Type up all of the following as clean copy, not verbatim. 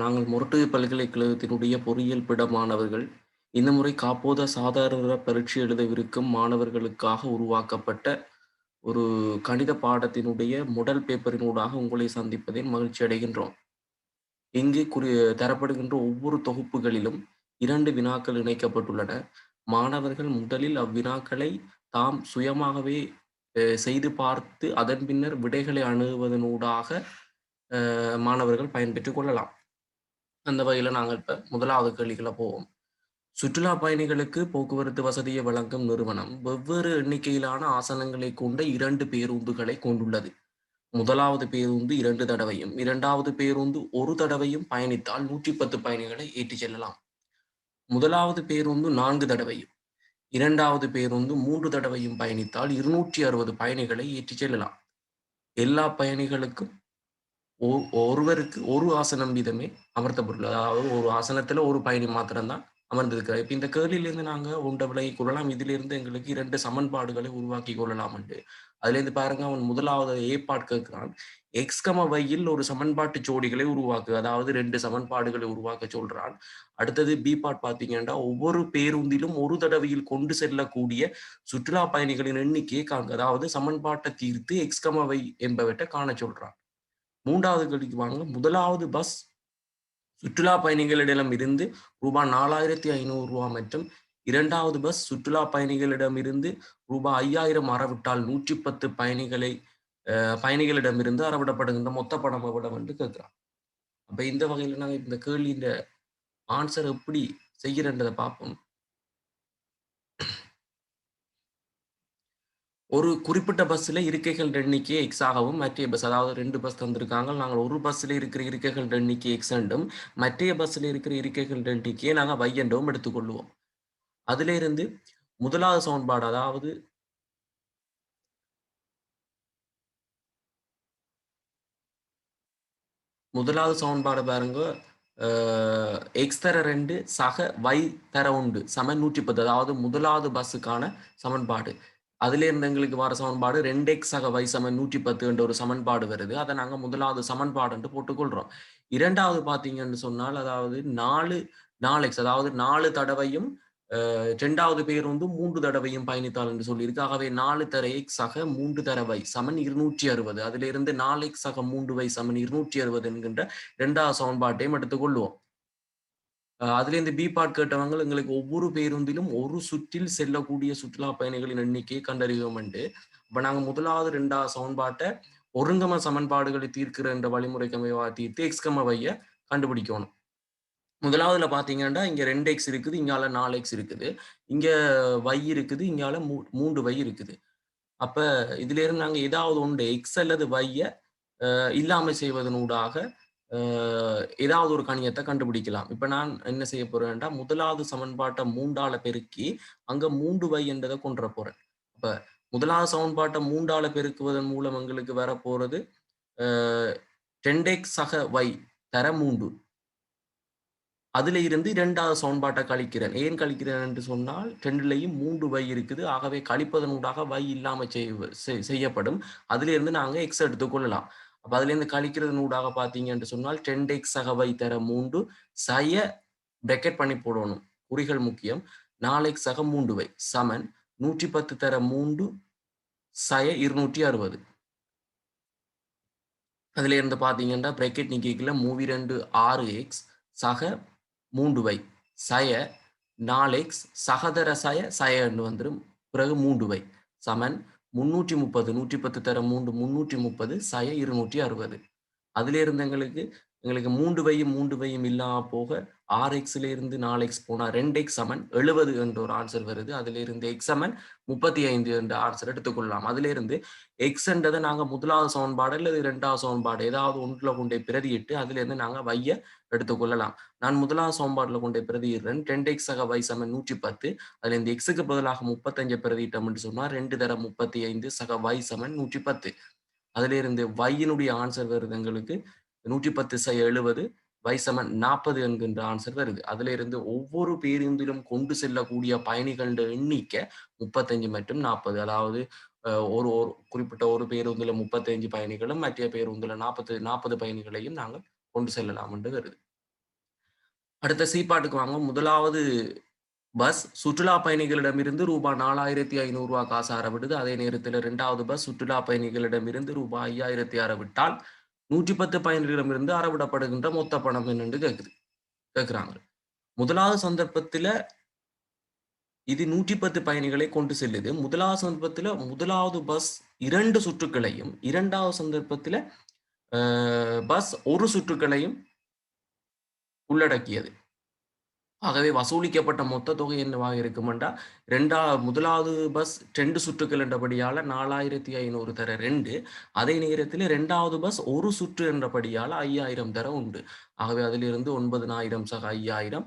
நாங்கள் மொரட்டு பல்கலைக்கழகத்தினுடைய பொறியியல் பிட மாணவர்கள். இந்த முறை காப்போத சாதாரண பரீட்சை எழுதவிருக்கும் மாணவர்களுக்காக உருவாக்கப்பட்ட ஒரு கணித பாடத்தினுடைய முதல் பேப்பரினூடாக உங்களை சந்திப்பதில் மகிழ்ச்சி அடைகின்றோம். இங்கு தரப்படுகின்ற ஒவ்வொரு தொகுப்புகளிலும் 2 வினாக்கள் இணைக்கப்பட்டுள்ளன. மாணவர்கள் முதலில் அவ்வினாக்களை தாம் சுயமாகவே செய்து பார்த்து அதன் பின்னர் விடைகளை அணுகுவதனூடாக மாணவர்கள் பயன்பெற்றுக் கொள்ளலாம். அந்த வகையில நாங்க இப்ப 1வது கேள்விக்குள்ள போவோம். சுற்றுலா பயணிகளுக்கு போக்குவரத்து வசதியை வழங்கும் நிறுவனம் வெவ்வேறு எண்ணிக்கையிலான ஆசனங்களைக் கொண்ட 2 பேருந்துகளை கொண்டுள்ளது. 1வது பேருந்து 2 தடவையும், 2வது பேருந்து 1 தடவையும் பயணித்தால் 110 பயணிகளை ஏற்றிச் செல்லலாம். 1வது பேருந்து 4 தடவையும், 2வது பேருந்து 3 தடவையும் பயணித்தால் 260 பயணிகளை ஏற்றிச் செல்லலாம். எல்லா பயணிகளுக்கும் ஒருவருக்கு ஒரு ஆசனம் வீதமே அமர்த்தப்பட்டுள்ளது. அதாவது ஒரு ஆசனத்துல ஒரு பயணி மாத்திரம் தான் அமர்ந்திருக்கிறார். இப்ப இந்த கேள்வியிலிருந்து நாங்க ஒன்றை விலகிக் கொள்ளலாம். இதிலிருந்து எங்களுக்கு 2 சமன்பாடுகளை உருவாக்கிக் கொள்ளலாம் என்று. அதிலிருந்து பாருங்க, அவன் 1வது ஏ பார்ட் கேட்கிறான். எக்ஸ், ஒய்யில் ஒரு சமன்பாட்டு ஜோடிகளை உருவாக்கு. அதாவது 2 சமன்பாடுகளை உருவாக்க சொல்றான். அடுத்தது பி பார்ட் பார்த்தீங்கன்னா, ஒவ்வொரு பேருந்திலும் ஒரு தடவையில் கொண்டு செல்லக்கூடிய சுற்றுலா பயணிகளின் எண்ணிக்கையை காண்க. அதாவது சமன்பாட்டை தீர்த்து எக்ஸ், ஒய் என்பவற்றை காணச் சொல்றான். 3வது கேள்விக்கு வாங்க. 1வது பஸ் சுற்றுலா பயணிகளிடம் இருந்து ரூபாய் 4,500 மற்றும் 2வது பஸ் சுற்றுலா பயணிகளிடம் இருந்து ரூபாய் 5,000 அறவிட்டால் 110 பயணிகளிடமிருந்து அறவிடப்படுகின்ற மொத்த பணம் எவ்வளவு என்று கேட்கிறான். அப்ப இந்த வகையில நாங்க இந்த கேள்வியின் ஆன்சர் எப்படி செய்கிறன்றதை பார்ப்போம். ஒரு குறிப்பிட்ட பஸ்ல இருக்கைகள் எண்ணிக்கை எக்ஸ் ஆகவும், மற்றைய பஸ் அதாவது 2 பஸ் தந்திருக்காங்க. நாங்கள் ஒரு பஸ்ல இருக்கிற இருக்கைகள் எண்ணிக்கை எக்ஸ் என்றும், மற்றைய பஸ்ல இருக்கிற இருக்கைகள் எண்ணிக்கையை நாங்க y என்றும் எடுத்துக்கொள்வோம். அதிலிருந்து 1வது சமன்பாடு, அதாவது 1வது சமன்பாடு பாருங்க. எக்ஸ் தர 2 சக y தர 1 சமன் 110. அதாவது 1வது பஸ்ஸுக்கான சமன்பாடு. அதிலிருந்து எங்களுக்கு வர சமன்பாடு 2x சக y சமன் 110 என்ற ஒரு சமன்பாடு வருது. அதை நாங்க 1வது சமன்பாடு என்று போட்டுக்கொள்றோம். 2வது பார்த்தீங்கன்னு சொன்னால், அதாவது 4x அதாவது 4 தடவையும் 2வது பேருந்து 3 தடவையும் பயணித்தால் என்று சொல்லியிருக்கு. ஆகவே 4 தர x சக 3 தர y சமன் 260. அதிலிருந்து 4x சக 3y சமன் 260 என்கின்ற 2வது சமன்பாட்டையும் எடுத்துக்கொள்வோம். அதிலிருந்து பி பார்ட் கேட்டவங்க எங்களுக்கு ஒவ்வொரு பேருந்திலும் ஒரு சுற்றில் செல்லக்கூடிய சுற்றுலா பயணிகளின் எண்ணிக்கையை கண்டறிவோம் என்று. இப்ப நாங்க 1வது 2வது சமன்பாட்டை ஒருங்கம சமன்பாடுகளை தீர்க்கிற என்ற வழிமுறைக்கு அமைவா தீர்த்து எக்ஸ், ஒய்யை கண்டுபிடிக்கணும். 1வதுல பார்த்தீங்கன்னா, இங்க 2x இருக்குது, இங்கால 4x இருக்குது. இங்க y இருக்குது, இங்கால 3y இருக்குது. அப்ப இதிலிருந்து நாங்க ஏதாவது ஒன்று x அல்லது y-ய இல்லாமை செய்வதனூடாக ஏதாவது ஒரு கணியத்தை கண்டுபிடிக்கலாம். இப்ப நான் என்ன செய்ய போறேன்டா, 1வது சமன்பாட்டை 3ஆல பெருக்கி அங்க 3y என்றதை கொண்டு வர போறேன். அப்ப 1வது சமன்பாட்டை 3ஆல பெருக்குவதன் மூலம் எங்களுக்கு வரப்போறது 2x சக y தர 3. அதுல இருந்து 2வது சமன்பாட்டை கழிக்கிறேன். ஏன் கழிக்கிறேன் என்று சொன்னால், 2லயும் 3y இருக்குது. ஆகவே கழிப்பதனூடாக y இல்லாம செய்யப்படும். அதிலிருந்து நாங்க x எடுத்துக்கொள்ளலாம். அப்ப அதிலிருந்து கழிக்கிறதனூடாக பார்த்தீங்க என்று சொன்னால் 10x சக y தர 3 சய பிராக்கெட் பண்ணி போடணும். குறிகள் முக்கியம். 4x சக 3y சமன் 110 தர 3 சய 260. அதுல இருந்து பார்த்தீங்கன்னா பிராக்கெட் நீக்கிக்கல 2 6x சக 3y சய 4x சகதர சய என்று வந்துடும். பிறகு 3y சமன் 330 110 தர 3 330 சய 260. அதிலிருந்து எங்களுக்கு 3வையும் இல்லாம போக 6xல இருந்து 4x போனா 2x சமன் 70 என்ற ஒரு ஆன்சர் வருது. அதிலிருந்து x சமன் 35 என்ற ஆன்சர் எடுத்துக்கொள்ளலாம். அதிலிருந்து x என்றதை நாங்க 1வது சமன்பாடு அல்லது 2வது சமன்பாடு ஏதாவது ஒன்றுல கொண்டே பிரதியிட்டு அதிலிருந்து நாங்க y-ய எடுத்துக்கொள்ளலாம். நான் 1வது சமன்பாடுல கொண்டே பிரதியிடுறேன். 2x சக y சமன் 110. அதுல இந்த x-க்கு பதிலாக 35 பிரதியிட்டோம் என்று சொன்னா 2 தர 35 சக y சமன் 110. அதிலிருந்து y-யினுடைய ஆன்சர் வருது எங்களுக்கு 110 சய 70 y சமன் 40 என்கின்ற ஆன்சர் வருது. அதுல இருந்து ஒவ்வொரு பேருந்திலும் கொண்டு செல்லக்கூடிய பயணிகளோட எண்ணிக்கை 35 மற்றும் 40. அதாவது ஒரு குறிப்பிட்ட ஒரு பேருந்துல 35 பயணிகளும் மற்ற பேருந்துல 40 பயணிகளையும் நாங்கள் கொண்டு செல்லலாம் என்று வருது. அடுத்த சி பாட்டுக்கு வாங்க. முதலாவது பஸ் சுற்றுலா பயணிகளிடமிருந்து ரூபாய் 4,500 காசு அறவிடுது. அதே நேரத்தில 2வது பஸ் சுற்றுலா பயணிகளிடமிருந்து ரூபாய் 5,000 விட்டால் 110 பயணிகளிடமிருந்து அறவிடப்படுகின்ற மொத்த பணம் என்னன்னு கேட்கிறாங்க. முதலாவது சந்தர்ப்பத்தில இது 110 பயணிகளை கொண்டு செல்லுது. முதலாவது சந்தர்ப்பத்தில முதலாவது பஸ் 2 சுற்றுக்களையும், 2வது சந்தர்ப்பத்தில பஸ் 1 சுற்றுக்களையும் உள்ளடக்கியது. ஆகவே வசூலிக்கப்பட்ட மொத்த தொகை என்னவாக இருக்குமெண்டா, முதலாவது பஸ் 2 சுற்றுகள் என்றபடியால 4,500 தர 2. அதே நேரத்தில 2வது பஸ் 1 சுற்று என்றபடியால 5,000 தர உண்டு. ஆகவே அதிலிருந்து 9,000 சக 5,000 ரூ.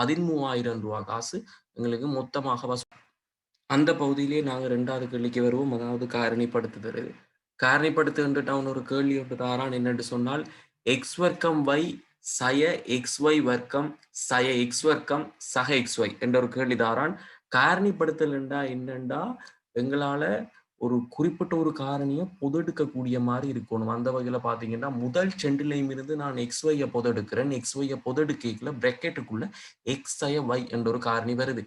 13,000 காசு எங்களுக்கு மொத்தமாக அந்த பகுதியிலே நாங்க 2வது கேள்விக்கு வருவோம். அதாவது காரணிப்படுத்துதல். காரணிப்படுத்துகின்ற ஒரு கேள்வி ஒன்று தாரான் என்னென்று சொன்னால், எக்ஸ் வர்க்கம் y சய xy வர்க்கம் சய x வர்க்கம் சக xy என்ற ஒரு கேள்வி தாரான். காரணிப்படுத்தல் என்றா என்னண்டா, எங்களால ஒரு குறிப்பிட்ட ஒரு காரணிய பொதெடுக்கக்கூடிய மாரி இருக்கணும். அந்த வகையில பார்த்தீங்கன்னா, முதல் செண்டிலையும் இருந்து நான் xy பொதெடுக்கிறேன். xy பொதெடுக்கைக்குள்ள பிராக்கெட்டுக்குள்ள x சய y என்ற ஒரு காரணி வருது.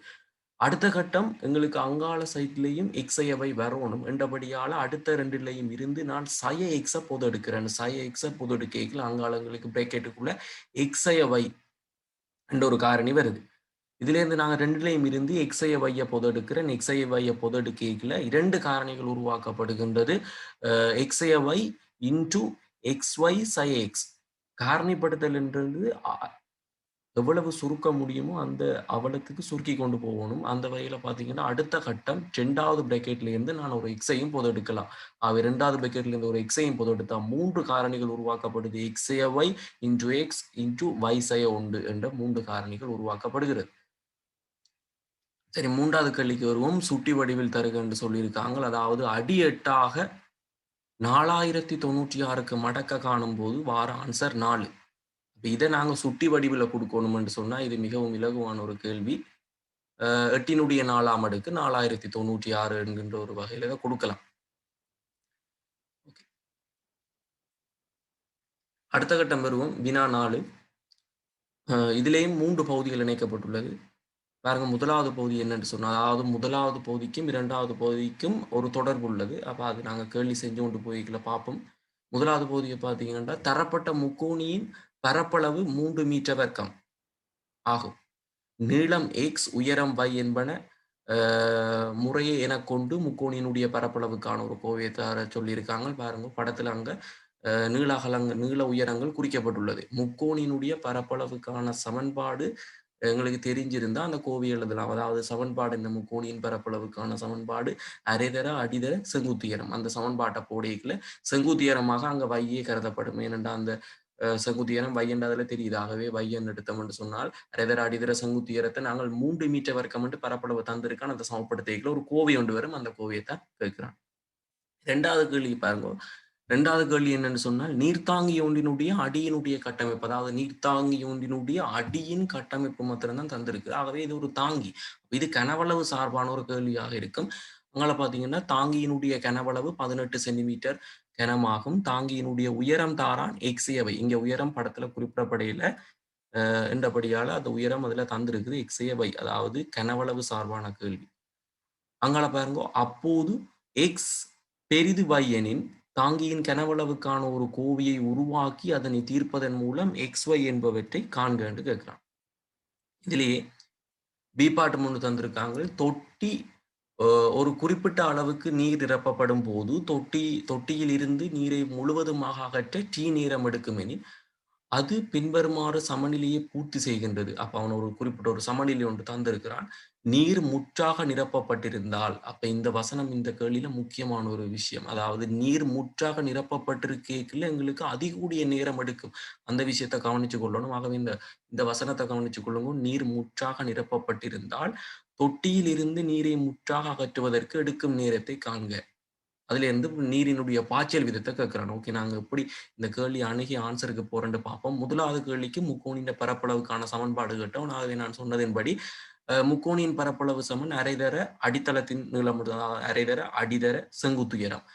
அடுத்த கட்டம் எங்களுக்கு அங்காள சைட்லயும் எக்ஸையவை வரணும் என்றபடியால அடுத்த 2லயும் இருந்து நான் சய எக்ஸ பொது எடுக்கிறேன். சய எக்ஸ பொது எடுக்கைக்குள்ள அங்காளங்களுக்கு பிரேக்கெட்டுக்குள்ள எக்ஸையவை என்ற ஒரு காரணி வருது. இதுல இருந்து நாங்க 2லயும் இருந்து எக்ஸையவைய பொது எடுக்கிறேன். எக்ஸையவைய பொது எடுக்கைக்குள்ள 2 காரணிகள் உருவாக்கப்படுகின்றது. எக்ஸையவை இன்டு xy சய எக்ஸ். காரணிப்படுத்தல் என்றது எவ்வளவு சுருக்க முடியுமோ அந்த அவலத்துக்கு சுருக்கி கொண்டு போகணும். அந்த வகையில பார்த்தீங்கன்னா, அடுத்த கட்டம் 2வது பிராக்கெட்ல இருந்து நான் ஒரு எக்ஸையும் பொதெடுக்கலாம். 2வது பிராக்கெட்ல இருந்து ஒரு எக்ஸையும் பொதெடுத்தா 3 காரணிகள் உருவாக்கப்படுது. எக்ஸையவை இன்டு எக்ஸ் இன்டு y சய 1 என்ற 3 காரணிகள் உருவாக்கப்படுகிறது. சரி 3வது கேள்விக்கு வருவோம். சுட்டி வடிவில் தருக என்று சொல்லியிருக்காங்க. அதாவது அடி 8ஆக 4,096க்கு மடக்க காணும்போது வார ஆன்சர் 4. இதை நாங்க சுட்டி வடிவில் கொடுக்கணும்னு சொன்னா இது மிகவும் இலகுவான ஒரு கேள்வி. 8னுடைய 4ஆம் அடுக்கு 4,096 என்கின்ற ஒரு வகையில இதை கொடுக்கலாம். அடுத்த கட்டம் வருவோம். வினா 4. இதிலேயும் 3 பகுதிகள் இணைக்கப்பட்டுள்ளது. பாருங்க முதலாவது பகுதி என்னன்னு சொன்னா, அதாவது முதலாவது பகுதிக்கும் 2வது பகுதிக்கும் ஒரு தொடர்பு உள்ளது. அப்ப அது நாங்க கேள்வி செஞ்சு கொண்டு போய்க்கல பார்ப்போம். முதலாவது பகுதியை பார்த்தீங்கன்னா, தரப்பட்ட முக்கோணியின் பரப்பளவு 3 மீட்டர் வர்க்கம் ஆகும். நீளம் x உயரம் y என்பன முறையே எனக் கொண்டு முக்கோணியினுடைய பரப்பளவுக்கான ஒரு கோவையை தர சொல்லியிருக்காங்க. பாருங்க படத்துல அங்க நீள உயரங்கள் குறிக்கப்பட்டுள்ளது. முக்கோணியினுடைய பரப்பளவுக்கான சமன்பாடு எங்களுக்கு தெரிஞ்சிருந்தா அந்த கோவை எழுதலாம். அதாவது சமன்பாடு என்ன, முக்கோணியின் பரப்பளவுக்கான சமன்பாடு அரைதர அடிதர செங்குத்துயரம். அந்த சமன்பாட்டை போடைக்குள்ள செங்குத்துயரமாக அங்க வையே கருதப்படும். ஏனென்றா அந்த செங்குத்துயரம் y என்றதுல தெரியுது. ஆகவே y எடுத்தோம் என்று சொன்னால் அரைதர அடிதர செங்குத்துயரத்தை நாங்கள் 3 மீட்டர் வர்க்கம் என்று பரப்பளவு தந்திருக்கான். அந்த சமப்படுத்திக்குள்ள ஒரு கோவை ஒன்று வரும். அந்த கோவையை தான் கேட்கிறான். 2வது கேள்வி பாருங்க. 2வது கேள்வி என்னன்னு சொன்னால், நீர்த்தாங்கி ஒன்றினுடைய அடியினுடைய கட்டமைப்பு. அதாவது நீர்த்தாங்கி ஒன்றினுடைய அடியின் கட்டமைப்பு மாத்திரம்தான் தந்திருக்கு. ஆகவே இது ஒரு தாங்கி. இது கனவளவு சார்பான ஒரு கேள்வியாக இருக்கும். அங்கே பார்த்தீங்கன்னா தாங்கியினுடைய கனவளவு 18 சென்டிமீட்டர் கனமாகும். தாங்கியினுடைய உயரம் தாரான் எக்ஸியவை. இங்க உயரம் படத்துல குறிப்பிடப்படையில என்றபடியால அந்த உயரம் அதுல தந்திருக்குது எக்ஸியவை. அதாவது கனவளவு சார்பான கேள்வி. அங்கால பாருங்க, அப்போது எக்ஸ் பெரிது y எனின் தாங்கியின் கனவளவுக்கான ஒரு கோவையை உருவாக்கி அதனை தீர்ப்பதன் மூலம் xy என்பவற்றை காண்க என்று கேட்கிறான். இதிலேயே பி பாட்டு முன்னு தந்திருக்காங்க. தொட்டி ஒரு குறிப்பிட்ட அளவுக்கு நீர் நிரப்பப்படும் போது தொட்டியில் இருந்து நீரை முழுவதுமாக அகற்ற t நேரம் எடுக்கும் எனில் அது பின்வருமாறு சமநிலையை பூர்த்தி செய்கின்றது. அப்ப அவன் ஒரு குறிப்பிட்ட ஒரு சமநிலை ஒன்று தந்திருக்கிறான். நீர் முற்றாக நிரப்பப்பட்டிருந்தால், அப்ப இந்த வசனம் இந்த கேள்வியில முக்கியமான ஒரு விஷயம். அதாவது நீர் முற்றாக நிரப்பப்பட்டிருக்கேக்குள்ள எங்களுக்கு அதிகூடிய நேரம் எடுக்கும். அந்த விஷயத்தை கவனிச்சு கொள்ளணும். ஆகவே இந்த வசனத்தை கவனிச்சு கொள்ளுங்க. நீர் முற்றாக நிரப்பப்பட்டிருந்தால் தொட்டியில் இருந்து நீரை முற்றாக அகற்றுவதற்கு எடுக்கும் நேரத்தை காண்க. அதுல இருந்து நீரினுடைய பாய்ச்சல் விதத்தை கேட்கிறான். ஓகே, நாங்க எப்படி இந்த கேள்வி அணுகி ஆன்சருக்கு போறேன்னு பார்ப்போம். முதலாவது கேள்விக்கு முக்கோணியின் பரப்பளவுக்கான சமன்பாடு கேட்டோம். ஆகவே நான் சொன்னதின்படி முக்கோணியின் பரப்பளவு சமன் அரைதர அடித்தளத்தின் நீளம், அரைதர அடிதர செங்குத்துயரம்.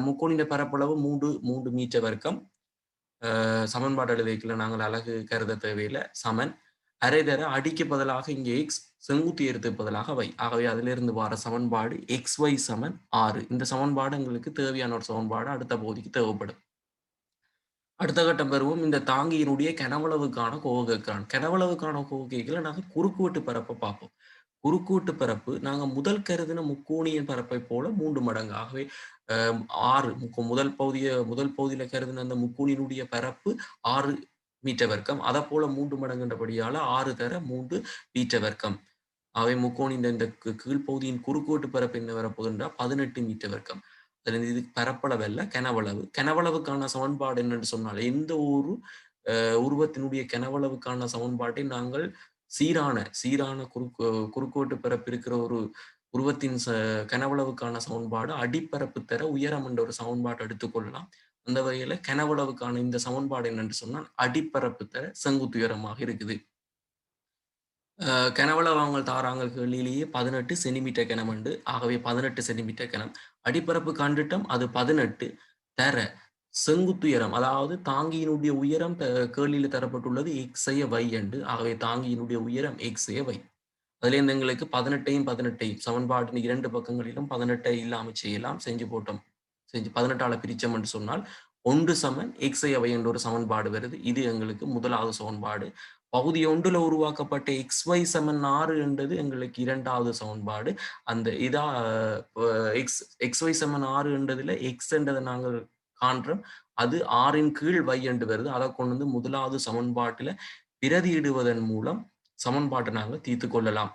முக்கோணியின் பரப்பளவு 3 மீட்டர் வர்க்கம். சமன்பாடு எழுதிக்கல நாங்கள் அழகு கருத தேவையில்லை. சமன் அரை தர அடிக்கு பதிலாக இங்கே எக்ஸ் செங்குத்து உயரத்துக்கு பதிலாக y. ஆகவே அதிலிருந்து வர சமன்பாடு xy சமன் 6. இந்த சமன்பாடு எங்களுக்கு தேவையான ஒரு சமன்பாடு அடுத்த பகுதிக்கு தேவைப்படும். அடுத்த கட்டம் பெறுவோம். இந்த தாங்கியினுடைய கனவளவுக்கான கோவை கேட்கிறான். கனவளவுக்கான கோவை கேட்கல நாங்க குறுக்குவெட்டு பரப்ப பார்ப்போம். குறுக்குவெட்டு பரப்பு நாங்க முதல் கருதின முக்கோணியின் பரப்பை போல 3 மடங்கு. ஆகவே 6 முதல் பகுதியில கருதின அந்த முக்கோணியினுடைய பரப்பு 6 மீட்டர் வர்க்கம். அதப்போல 3 மடங்குன்றபடியால 6 தர 3 மீட்டர் வர்க்கம். ஆகவே முக்கோணியின் இந்த கீழ்ப்பகுதியின் குறுக்குவெட்டு பரப்பு என்ன வரப்போகுதுன்றா 18 மீட்டர் வர்க்கம். இது பரப்பளவல்ல, கனவளவு. கனவளவுக்கான சமன்பாடு என்னன்னு சொன்னால், எந்த ஒரு உருவத்தினுடைய கனவளவுக்கான சமன்பாட்டை நாங்கள் சீரான குறுக்குவெட்டு பரப்பு இருக்கிற ஒரு உருவத்தின் கனவளவுக்கான சமன்பாடு அடிப்பரப்பு தர உயரம் என்ற ஒரு சமன்பாட்டை எடுத்துக்கொள்ளலாம். அந்த வகையில கனவளவுக்கான இந்த சமன்பாடு என்னன்னு சொன்னால் அடிப்பரப்பு தர செங்குத்து உயரமாக இருக்குது. கனவளவு அவங்க தாராங்க கேள்வியிலேயே 18 சென்டிமீட்டர் கனமுண்டு. ஆகவே 18 சென்டிமீட்டர் கனம். அடிப்பரப்பு கண்டுட்டோம் அது 18 தர செங்குத்துயரம் அதாவது தாங்கியினுடைய உயரம் கேள்வியில தரப்பட்டுள்ளது y என்று. ஆகவே தாங்கியினுடைய உயரம் y. அதிலிருந்து எங்களுக்கு 18ஐயும் சமன்பாட்டின் 2 பக்கங்களிலும் 18ஐ இல்லாம செய்யலாம். செஞ்சு 18ஆல பிரிச்சோம் என்று சொன்னால் 1 சமன் xy என்ற ஒரு சமன்பாடு வருது. இது எங்களுக்கு முதலாவது சமன்பாடு. பகுதி 1ல உருவாக்கப்பட்ட xy சமன் 6 என்றது எங்களுக்கு 2வது சமன்பாடு. அந்த xy சமன் 6 என்றதுல x என்றதை நாங்கள் காண்றோம். அது 6ன் கீழ் y என்று வருது. அதை கொண்டு வந்து முதலாவது சமன்பாட்டில பிரதியிடுவதன் மூலம் சமன்பாட்டை நாங்கள் தீர்த்து கொள்ளலாம்.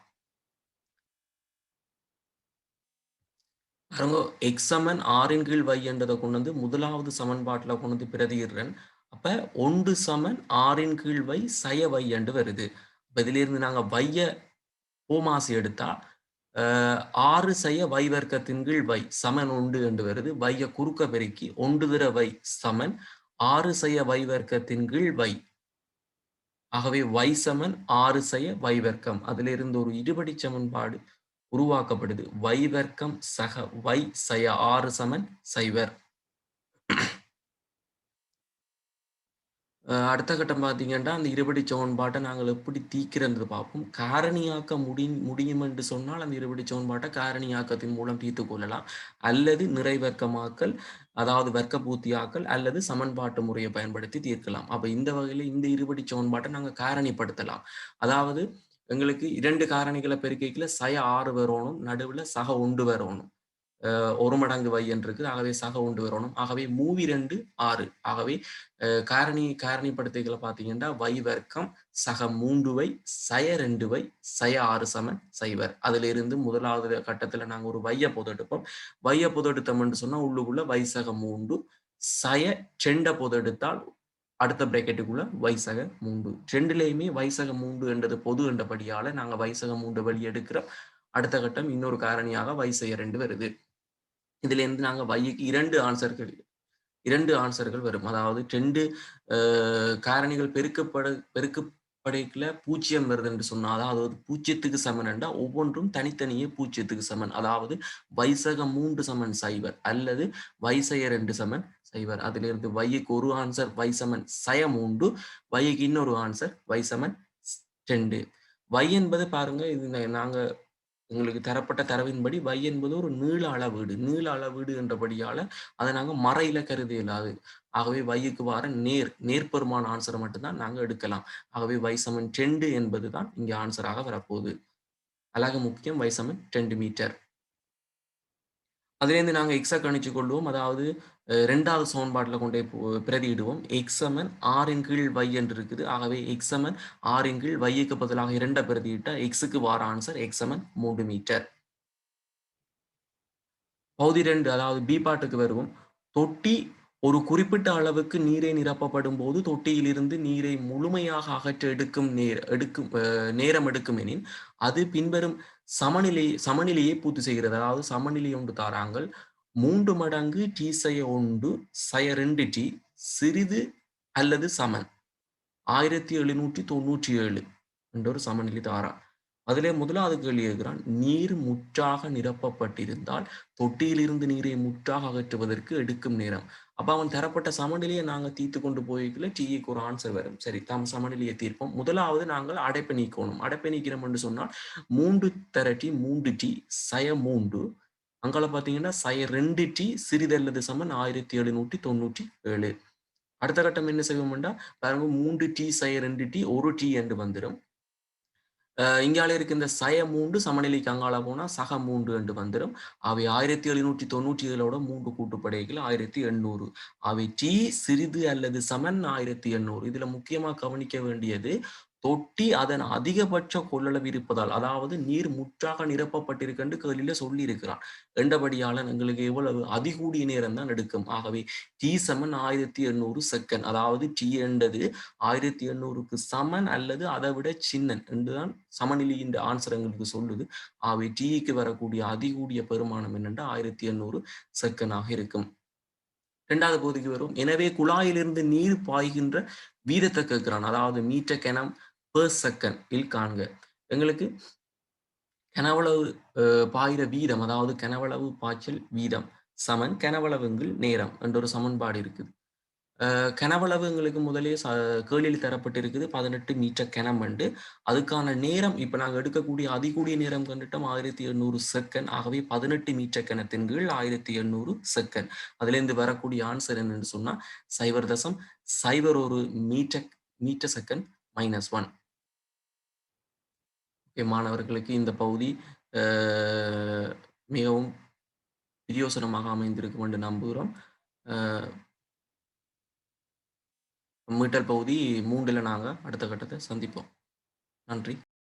எக்ஸ் சமன் 6ன் கீழ் y என்றதை கொண்டு வந்து முதலாவது சமன்பாட்டில் கொண்டு வந்து பிரதியிடுறேன். அப்ப 1 சமன் 6ன் கீழ் y சய y என்று வருது. இதிலிருந்து நாங்க y போமாசி எடுத்தா 6 சய y வர்க்கத்தின் கீழ் y சமன் 1 என்று வருது. y குறுக்க பெருக்கி 1 தர y சமன் 6 சய y வர்க்கத்தின் கீழ் y. ஆகவே y சமன் 6 சய y வர்க்கம். அதிலிருந்து ஒரு இருபடி சமன்பாடு உருவாக்கப்படுது. y வர்க்கம் சக y சய 6 சமன் 0. அடுத்த கட்டம் பார்த்தீங்கன்னா, அந்த இருபடி சமன்பாட்டை நாங்கள் எப்படி தீர்க்கிறதுன்னு பார்ப்போம். காரணியாக்க முடியும் என்று சொன்னால் அந்த இருபடி சமன்பாட்டை காரணியாக்கத்தின் மூலம் தீர்த்துக் கொள்ளலாம். அல்லது நிறைவர்க்கமாக்கல், அதாவது வர்க்க பூர்த்தியாக்கல் அல்லது சமன்பாட்டு முறையை பயன்படுத்தி தீர்க்கலாம். அப்ப இந்த வகையில இந்த இருபடி சமன்பாட்டை நாங்க காரணிப்படுத்தலாம். அதாவது எங்களுக்கு 2 காரணிகளை பெருக்கிக்கல சய 6 வரணும், நடுவுல சக 1 வரணும். 1 மடங்கு y என்று இருக்குது. ஆகவே சக 1 வரணும். ஆகவே 2 6. ஆகவே காரணிப்படுத்திகளை பார்த்தீங்கன்னா y வர்க்கம் சக 3y சய 2y சய 6 சமன் 0. அதிலிருந்து முதலாவது கட்டத்துல நாங்க ஒரு y பொதெடுப்போம். y பொதெடுத்தோம்னு சொன்னா உள்ளுக்குள்ள y சக 3 சய 2 பொதெடுத்தால் அடுத்த பிராக்கெட்டுக்குள்ள y சக 3. ரெண்டுலயுமே y சக 3 என்றது பொது என்றபடியால நாங்க y சக 3 வெளியெடுக்கிறோம். அடுத்த கட்டம் இன்னொரு காரணியாக y சய 2 வருது. இதுல இருந்து நாங்க yக்கு 2 ஆன்சர்கள் வரும். அதாவது 2 காரணிகள் பெருக்கப்படைக்குள்ள 0 வருது என்று சொன்னா, அதாவது 0க்கு சமன் என்றா ஒவ்வொன்றும் தனித்தனியே 0க்கு சமன். அதாவது y சக 3 சமன் 0 அல்லது y சய 2 சமன் 0. அதிலிருந்து yக்கு ஒரு ஆன்சர் y சமன் சய 3, yக்கு இன்னொரு ஆன்சர் y சமன் 2. y என்பது பாருங்க, இது நாங்க உங்களுக்கு தரப்பட்ட தரவின்படி y என்பது ஒரு நீள அளவீடு என்றபடியால அதை நாங்க மறையில கருத இயலாது. ஆகவே yக்கு வர நேர்பெருமான ஆன்சரை மட்டும்தான் நாங்க எடுக்கலாம். ஆகவே y சமன் 2 என்பதுதான் இங்க ஆன்சராக வரப்போகுது. அழகு முக்கியம். y சமன் 2 மீட்டர். அதிலிருந்து நாங்க x கணிச்சு கொள்வோம். அதாவது 2வது சமன்பாட்டில் கொண்டே பிரதியிடுவோம். x சமன் 6ன் கீழ் y என்று இருக்குது. ஆகவே x சமன் 6ன் கீழ் yக்கு பதிலாக 2 பிரதியிட்டா xக்கு வார ஆன்சர் x சமன் 3 மீட்டர். பகுதி 2 அதாவது பி பாட்டுக்கு வருவோம். தொட்டி ஒரு குறிப்பிட்ட அளவுக்கு நீரை நிரப்பப்படும் போது தொட்டியிலிருந்து நீரை முழுமையாக அகற்ற நேரம் எடுக்கும் எனின் அது பின்வரும் சமநிலையை பூர்த்தி செய்கிறது. அதாவது சமநிலை ஒன்று தாராங்கள் 3 மடங்கு டி சய 1 சய 2 டி சிறிது அல்லது சமன் 1797 என்ற ஒரு சமநிலை தாரா. அதிலே முதலாவது கேள்வி கேட்கிறான், நீர் முற்றாக நிரப்பப்பட்டிருந்தால் தொட்டியிலிருந்து நீரை முற்றாக அகற்றுவதற்கு எடுக்கும் நேரம். அப்ப அவன் தரப்பட்ட சமநிலையை நாங்க தீர்த்து கொண்டு போய்க்கல TEக்கு ஒரு ஆன்சர் வரும். சரி, சமநிலையை தீர்ப்போம். முதலாவது நாங்கள் அடைப்பை நீக்கணும். அடைப்பை நீக்கிறோம் என்று சொன்னால் 3 தர T 3T சய 3 அங்கால பார்த்தீங்கன்னா சய 2T சிறிதல்லது சமன் 1797. அடுத்த கட்டம் என்ன செய்வோம்னா பாருங்க 3T சய 2T 1T என்று வந்துரும். இங்கால இருக்க இந்த சய 3 சமநிலைக்கு அங்கால போனா சக 3 என்று வந்துரும். அவை 1797ஓட 3 கூட்டுப்படைகள் 1800. அவை T சிறிது அல்லது சமன் 1800. இதுல முக்கியமா கவனிக்க வேண்டியது தொட்டி அதன் அதிகபட்ச கொள்ளளவு இருப்பதால், அதாவது நீர் முற்றாக நிரப்பப்பட்டிருக்கு என்று கேள்வியில சொல்லியிருக்கிறான். என்றபடியால எங்களுக்கு எவ்வளவு அதிகூடிய நேரம் தான் எடுக்கும். ஆகவே T சமன் 1800 செகண்ட். அதாவது T என்றது 1800க்கு சமன் அல்லது அதை விட சின்னன் என்றுதான் சமநிலையின் ஆன்சர் எங்களுக்கு சொல்லுது. ஆகவே Tக்கு வரக்கூடிய அதிகூடிய பெருமானம் என்னென்றா 1800 செகண்டாக இருக்கும். 2வது பகுதிக்கு வரும். எனவே குழாயிலிருந்து நீர் பாய்கின்ற வீதத்தை கேட்கிறான். அதாவது மீட்டர் கனம் பெர் செகண்ட் இல் காண்க. எங்களுக்கு கனவளவு பாயிற வீதம், அதாவது கனவளவு பாய்ச்சல் வீதம் சமன் கனவளவுங்கள் நேரம் என்ற ஒரு சமன்பாடு இருக்குது. கனவளவு எங்களுக்கு முதலே கேள்வியில் தரப்பட்டிருக்குது 18 மீட்டர் கனம் என்று. அதுக்கான நேரம் இப்ப நாங்க எடுக்கக்கூடிய அதிகூடிய நேரம் கண்டுட்டோம் 1800 செகண்ட். ஆகவே 18 மீட்டர் கனத்தின் கீழ் 1800 செகண்ட். அதிலிருந்து வரக்கூடிய ஆன்சர் என்னன்னு சொன்னா 0.01 மீட்டர் செகண்ட் -1. மாணவர்களுக்கு இந்த பகுதி மிகவும் பிரயோசனமாக அமைந்திருக்கும் என்று நம்புகிறோம். மீட்டல் பகுதி 3ல நாங்க அடுத்த கட்டத்தை சந்திப்போம். நன்றி.